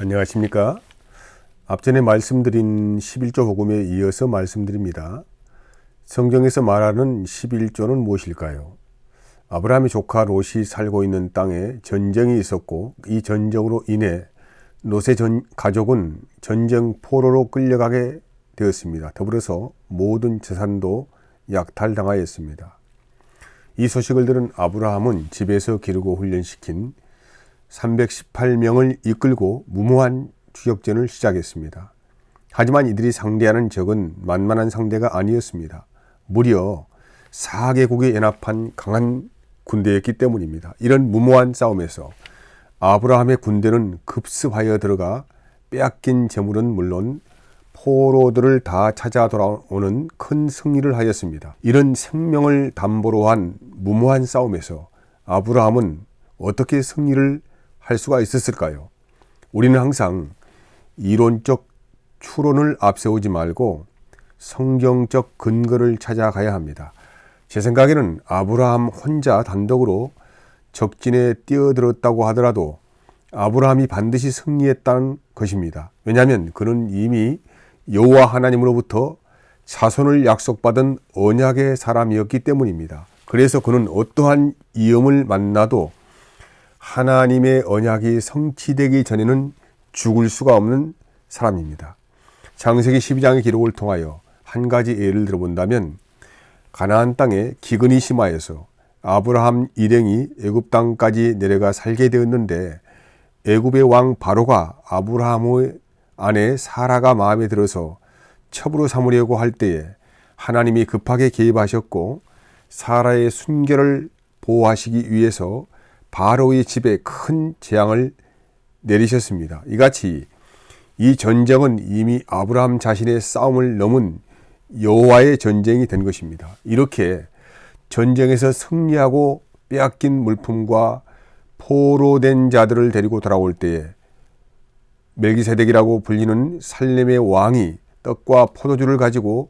안녕하십니까. 앞전에 말씀드린 11조 복음에 이어서 말씀드립니다. 성경에서 말하는 11조는 무엇일까요? 아브라함의 조카 롯이 살고 있는 땅에 전쟁이 있었고 이 전쟁으로 인해 롯의 가족은 전쟁 포로로 끌려가게 되었습니다. 더불어서 모든 재산도 약탈당하였습니다. 이 소식을 들은 아브라함은 집에서 기르고 훈련시킨 318명을 이끌고 무모한 추격전을 시작했습니다. 하지만 이들이 상대하는 적은 만만한 상대가 아니었습니다. 무려 4개국이 연합한 강한 군대였기 때문입니다. 이런 무모한 싸움에서 아브라함의 군대는 급습하여 들어가 빼앗긴 재물은 물론 포로들을 다 찾아 돌아오는 큰 승리를 하였습니다. 이런 생명을 담보로 한 무모한 싸움에서 아브라함은 어떻게 승리를 할 수가 있었을까요? 우리는 항상 이론적 추론을 앞세우지 말고 성경적 근거를 찾아가야 합니다. 제 생각에는 아브라함 혼자 단독으로 적진에 뛰어들었다고 하더라도 아브라함이 반드시 승리했다는 것입니다. 왜냐하면 그는 이미 여호와 하나님으로부터 자손을 약속받은 언약의 사람이었기 때문입니다. 그래서 그는 어떠한 위험을 만나도 하나님의 언약이 성취되기 전에는 죽을 수가 없는 사람입니다. 창세기 12장의 기록을 통하여 한 가지 예를 들어본다면 가나안 땅에 기근이 심하여서 아브라함 일행이 애굽 땅까지 내려가 살게 되었는데 애굽의 왕 바로가 아브라함의 아내 사라가 마음에 들어서 첩으로 삼으려고 할 때에 하나님이 급하게 개입하셨고 사라의 순결을 보호하시기 위해서 바로의 집에 큰 재앙을 내리셨습니다. 이같이 이 전쟁은 이미 아브라함 자신의 싸움을 넘은 여호와의 전쟁이 된 것입니다. 이렇게 전쟁에서 승리하고 빼앗긴 물품과 포로된 자들을 데리고 돌아올 때에 멜기세덱이라고 불리는 살렘의 왕이 떡과 포도주를 가지고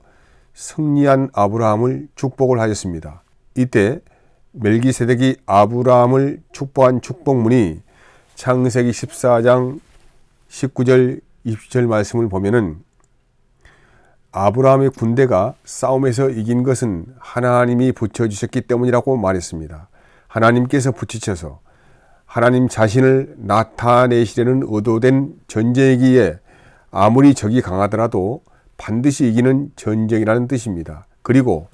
승리한 아브라함을 축복을 하였습니다. 이때 멜기세덱이 아브라함을 축복한 축복문이 창세기 14장 19절 20절 말씀을 보면은 아브라함의 군대가 싸움에서 이긴 것은 하나님이 붙여주셨기 때문이라고 말했습니다. 하나님께서 붙이셔서 하나님 자신을 나타내시려는 의도된 전쟁이기에 아무리 적이 강하더라도 반드시 이기는 전쟁이라는 뜻입니다. 그리고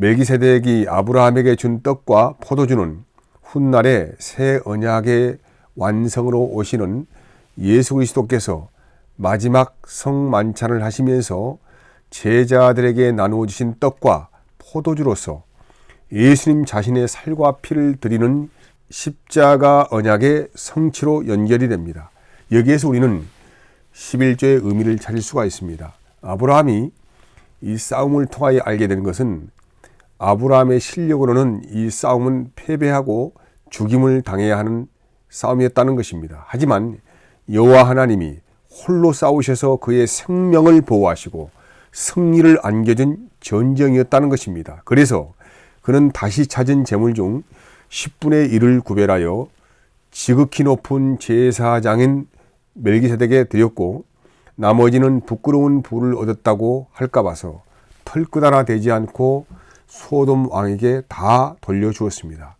멜기세덱이 아브라함에게 준 떡과 포도주는 훗날에 새 언약의 완성으로 오시는 예수 그리스도께서 마지막 성만찬을 하시면서 제자들에게 나누어 주신 떡과 포도주로서 예수님 자신의 살과 피를 드리는 십자가 언약의 성취로 연결이 됩니다. 여기에서 우리는 11조의 의미를 찾을 수가 있습니다. 아브라함이 이 싸움을 통하여 알게 된 것은 아브라함의 실력으로는 이 싸움은 패배하고 죽임을 당해야 하는 싸움이었다는 것입니다. 하지만 여호와 하나님이 홀로 싸우셔서 그의 생명을 보호하시고 승리를 안겨준 전쟁이었다는 것입니다. 그래서 그는 다시 찾은 재물 중 10분의 1을 구별하여 지극히 높은 제사장인 멜기세덱에 드렸고 나머지는 부끄러운 부를 얻었다고 할까 봐서 털끝 하나 되지 않고 소돔 왕에게 다 돌려주었습니다.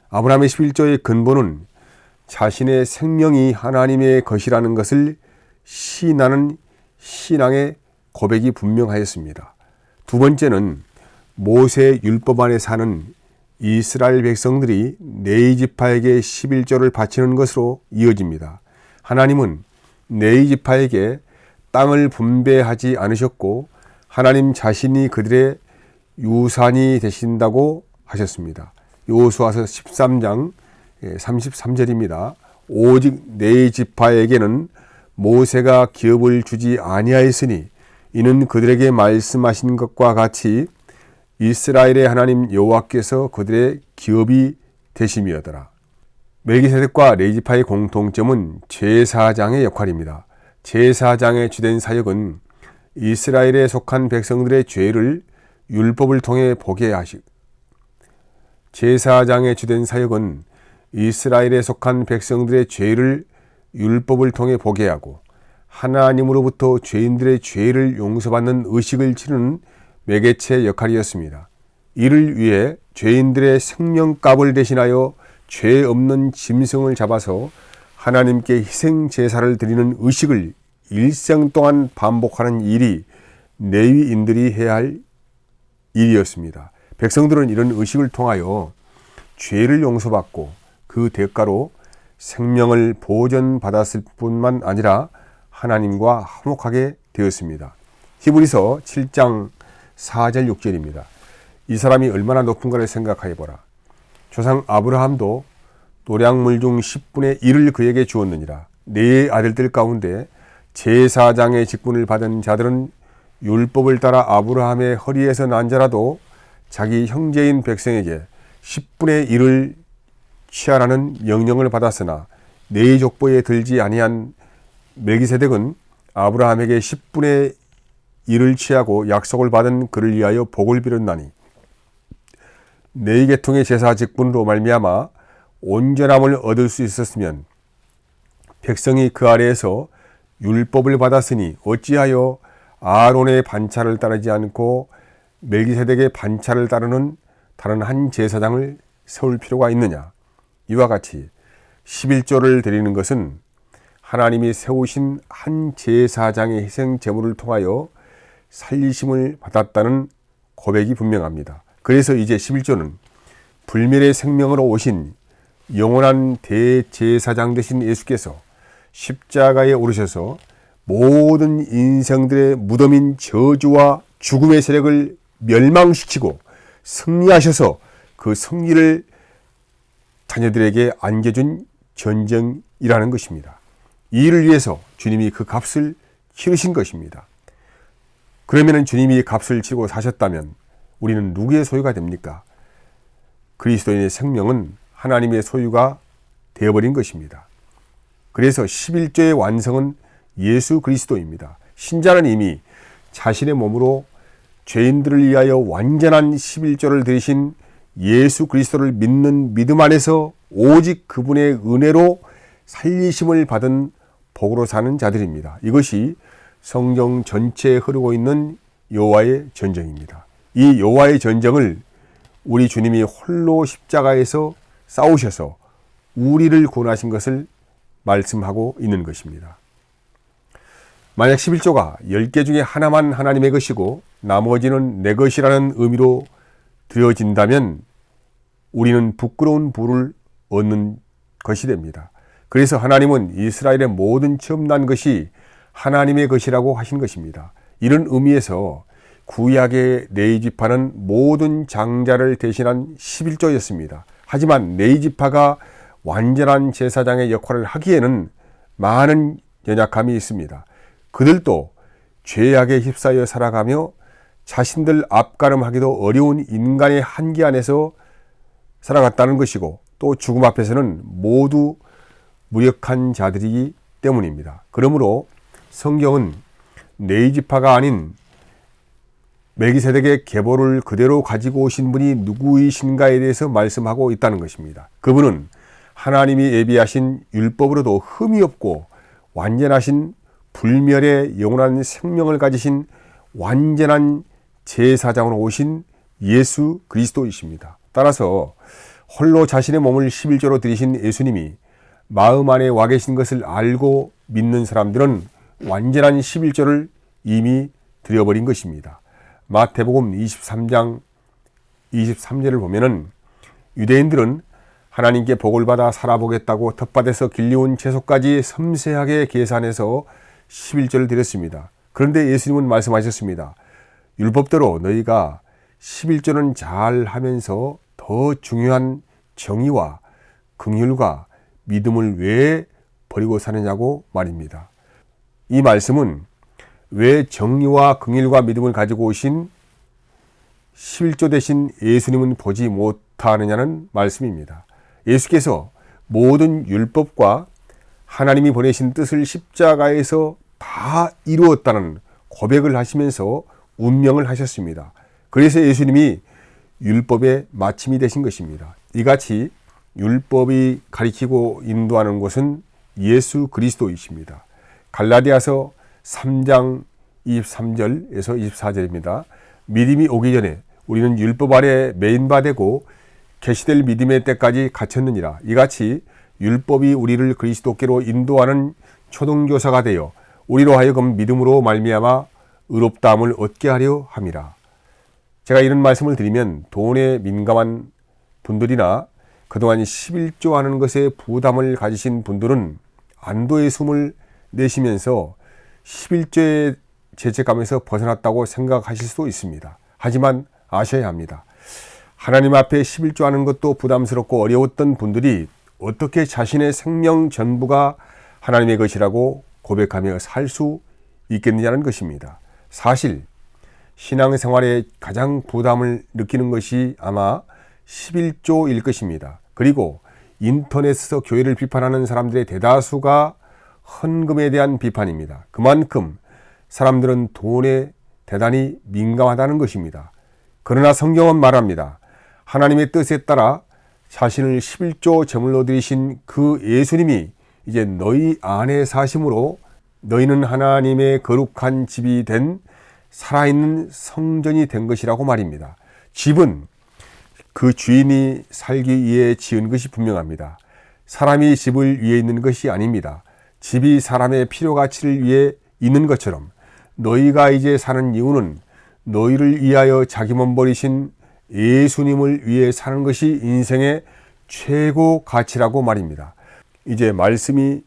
아브라함의 11조의 근본은 자신의 생명이 하나님의 것이라는 것을 시인하는 신앙의 고백이 분명하였습니다. 두 번째는 모세 율법 안에 사는 이스라엘 백성들이 네이지파에게 11조를 바치는 것으로 이어집니다. 하나님은 네이지파에게 땅을 분배하지 않으셨고 하나님 자신이 그들의 유산이 되신다고 하셨습니다. 여호수아서 13장 33절입니다. 오직 네이지파에게는 모세가 기업을 주지 아니하였으니 이는 그들에게 말씀하신 것과 같이 이스라엘의 하나님 여호와께서 그들의 기업이 되심이었더라. 멜기세덱과 네이지파의 공통점은 제사장의 역할입니다. 제사장의 주된 사역은 이스라엘에 속한 백성들의 죄를 율법을 통해 보게 하시고 제사장의 주된 사역은 이스라엘에 속한 백성들의 죄를 율법을 통해 보게 하고 하나님으로부터 죄인들의 죄를 용서받는 의식을 치르는 매개체 역할이었습니다. 이를 위해 죄인들의 생명값을 대신하여 죄 없는 짐승을 잡아서 하나님께 희생 제사를 드리는 의식을 일생 동안 반복하는 일이 레위인들이 해야 할 일이었습니다. 백성들은 이런 의식을 통하여 죄를 용서받고 그 대가로 생명을 보전받았을 뿐만 아니라 하나님과 화목하게 되었습니다. 히브리서 7장 4절 6절입니다. 이 사람이 얼마나 높은가를 생각하여 보라. 조상 아브라함도 노량물 중 10분의 1을 그에게 주었느니라. 네 아들들 가운데 제사장의 직분을 받은 자들은 율법을 따라 아브라함의 허리에서 난 자라도 자기 형제인 백성에게 10분의 1을 취하라는 명령을 받았으나 네 족보에 들지 아니한 멜기세덱은 아브라함에게 10분의 1을 취하고 약속을 받은 그를 위하여 복을 빌었나니 네 계통의 제사 직분으로 말미암아 온전함을 얻을 수 있었으면 백성이 그 아래에서 율법을 받았으니 어찌하여 아론의 반차를 따르지 않고 멜기세덱의 반차를 따르는 다른 한 제사장을 세울 필요가 있느냐. 이와 같이 11조를 드리는 것은 하나님이 세우신 한 제사장의 희생 제물을 통하여 살리심을 받았다는 고백이 분명합니다. 그래서 이제 11조는 불멸의 생명으로 오신 영원한 대제사장 되신 예수께서 십자가에 오르셔서 모든 인생들의 무덤인 저주와 죽음의 세력을 멸망시키고 승리하셔서 그 승리를 자녀들에게 안겨준 전쟁이라는 것입니다. 이 일을 위해서 주님이 그 값을 치르신 것입니다. 그러면 주님이 값을 치고 사셨다면 우리는 누구의 소유가 됩니까? 그리스도인의 생명은 하나님의 소유가 되어버린 것입니다. 그래서 11조의 완성은 예수 그리스도입니다. 신자는 이미 자신의 몸으로 죄인들을 위하여 완전한 11조를 드리신 예수 그리스도를 믿는 믿음 안에서 오직 그분의 은혜로 살리심을 받은 복으로 사는 자들입니다. 이것이 성경 전체에 흐르고 있는 여호와의 전쟁입니다. 이 여호와의 전쟁을 우리 주님이 홀로 십자가에서 싸우셔서 우리를 구원하신 것을 말씀하고 있는 것입니다. 만약 11조가 10개 중에 하나만 하나님의 것이고 나머지는 내 것이라는 의미로 드려진다면 우리는 부끄러운 부를 얻는 것이 됩니다. 그래서 하나님은 이스라엘의 모든 처음 난 것이 하나님의 것이라고 하신 것입니다. 이런 의미에서 구약의 레위지파는 모든 장자를 대신한 11조였습니다. 하지만 레위지파가 완전한 제사장의 역할을 하기에는 많은 연약함이 있습니다. 그들도 죄악에 휩싸여 살아가며 자신들 앞가름하기도 어려운 인간의 한계 안에서 살아갔다는 것이고 또 죽음 앞에서는 모두 무력한 자들이기 때문입니다. 그러므로 성경은 레위지파가 아닌 멜기세덱의 계보를 그대로 가지고 오신 분이 누구이신가에 대해서 말씀하고 있다는 것입니다. 그분은 하나님이 예비하신 율법으로도 흠이 없고 완전하신 불멸의 영원한 생명을 가지신 완전한 제사장으로 오신 예수 그리스도이십니다. 따라서 홀로 자신의 몸을 11조로 드리신 예수님이 마음 안에 와 계신 것을 알고 믿는 사람들은 완전한 11조를 이미 드려버린 것입니다. 마태복음 23장 23절을 보면은 유대인들은 하나님께 복을 받아 살아보겠다고 텃밭에서 길려온 채소까지 섬세하게 계산해서 11조를 드렸습니다. 그런데 예수님은 말씀하셨습니다. 율법대로 너희가 11조는 잘 하면서 더 중요한 정의와 긍휼과 믿음을 왜 버리고 사느냐고 말입니다. 이 말씀은 왜 정의와 긍휼과 믿음을 가지고 오신 11조 대신 예수님은 보지 못하느냐는 말씀입니다. 예수께서 모든 율법과 하나님이 보내신 뜻을 십자가에서 다 이루었다는 고백을 하시면서 운명을 하셨습니다. 그래서 예수님이 율법의 마침이 되신 것입니다. 이같이 율법이 가리키고 인도하는 것은 예수 그리스도이십니다. 갈라디아서 3장 23절에서 24절입니다. 믿음이 오기 전에 우리는 율법 아래 매인바되고 계시될 믿음의 때까지 갇혔느니라. 이같이 율법이 우리를 그리스도께로 인도하는 초등교사가 되어 우리로 하여금 믿음으로 말미암아 의롭다함을 얻게 하려 함이라. 제가 이런 말씀을 드리면 돈에 민감한 분들이나 그동안 11조 하는 것에 부담을 가지신 분들은 안도의 숨을 내쉬면서 11조의 죄책감에서 벗어났다고 생각하실 수도 있습니다. 하지만 아셔야 합니다. 하나님 앞에 11조 하는 것도 부담스럽고 어려웠던 분들이 어떻게 자신의 생명 전부가 하나님의 것이라고 고백하며 살 수 있겠느냐는 것입니다. 사실 신앙생활에 가장 부담을 느끼는 것이 아마 11조일 것입니다. 그리고 인터넷에서 교회를 비판하는 사람들의 대다수가 헌금에 대한 비판입니다. 그만큼 사람들은 돈에 대단히 민감하다는 것입니다. 그러나 성경은 말합니다. 하나님의 뜻에 따라 자신을 11조 제물로 드리신 그 예수님이 이제 너희 안에 사심으로 너희는 하나님의 거룩한 집이 된 살아있는 성전이 된 것이라고 말입니다. 집은 그 주인이 살기 위해 지은 것이 분명합니다. 사람이 집을 위해 있는 것이 아닙니다. 집이 사람의 필요가치를 위해 있는 것처럼 너희가 이제 사는 이유는 너희를 위하여 자기 몸 버리신 예수님을 위해 사는 것이 인생의 최고 가치라고 말입니다. 이제 말씀이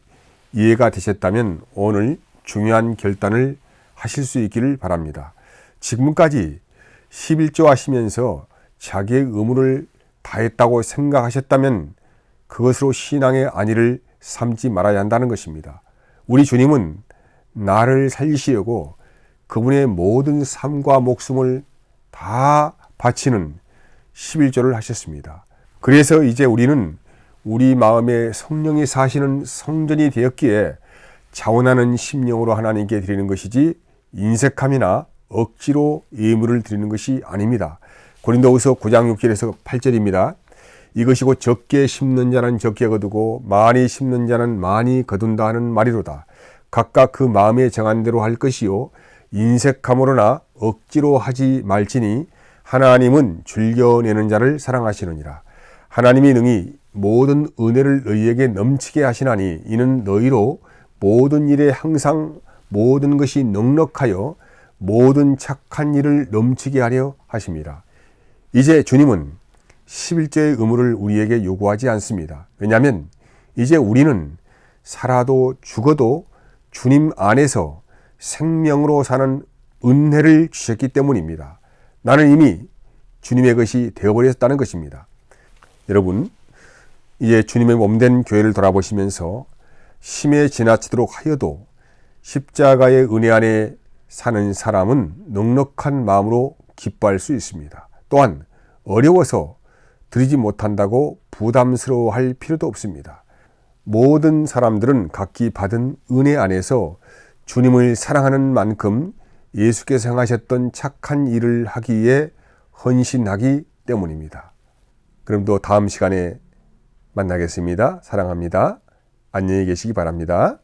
이해가 되셨다면 오늘 중요한 결단을 하실 수 있기를 바랍니다. 지금까지 11조 하시면서 자기의 의무를 다했다고 생각하셨다면 그것으로 신앙의 안위를 삼지 말아야 한다는 것입니다. 우리 주님은 나를 살리시려고 그분의 모든 삶과 목숨을 다 바치는 11조를 하셨습니다. 그래서 이제 우리는 우리 마음에 성령이 사시는 성전이 되었기에 자원하는 심령으로 하나님께 드리는 것이지 인색함이나 억지로 예물을 드리는 것이 아닙니다. 고린도후서 9장 6절에서 8절입니다. 이것이 곧 적게 심는 자는 적게 거두고 많이 심는 자는 많이 거둔다 하는 말이로다. 각각 그 마음에 정한 대로 할 것이요 인색함으로나 억지로 하지 말지니 하나님은 즐겨내는 자를 사랑하시느니라. 하나님이 능히 모든 은혜를 너희에게 넘치게 하시나니 이는 너희로 모든 일에 항상 모든 것이 넉넉하여 모든 착한 일을 넘치게 하려 하십니다. 이제 주님은 11조의 의무를 우리에게 요구하지 않습니다. 왜냐하면 이제 우리는 살아도 죽어도 주님 안에서 생명으로 사는 은혜를 주셨기 때문입니다. 나는 이미 주님의 것이 되어버렸다는 것입니다. 여러분, 이제 주님의 몸된 교회를 돌아보시면서 심에 지나치도록 하여도 십자가의 은혜 안에 사는 사람은 넉넉한 마음으로 기뻐할 수 있습니다. 또한 어려워서 드리지 못한다고 부담스러워할 필요도 없습니다. 모든 사람들은 각기 받은 은혜 안에서 주님을 사랑하는 만큼 예수께서 행하셨던 착한 일을 하기 위해 헌신하기 때문입니다. 그럼 또 다음 시간에 만나겠습니다. 사랑합니다. 안녕히 계시기 바랍니다.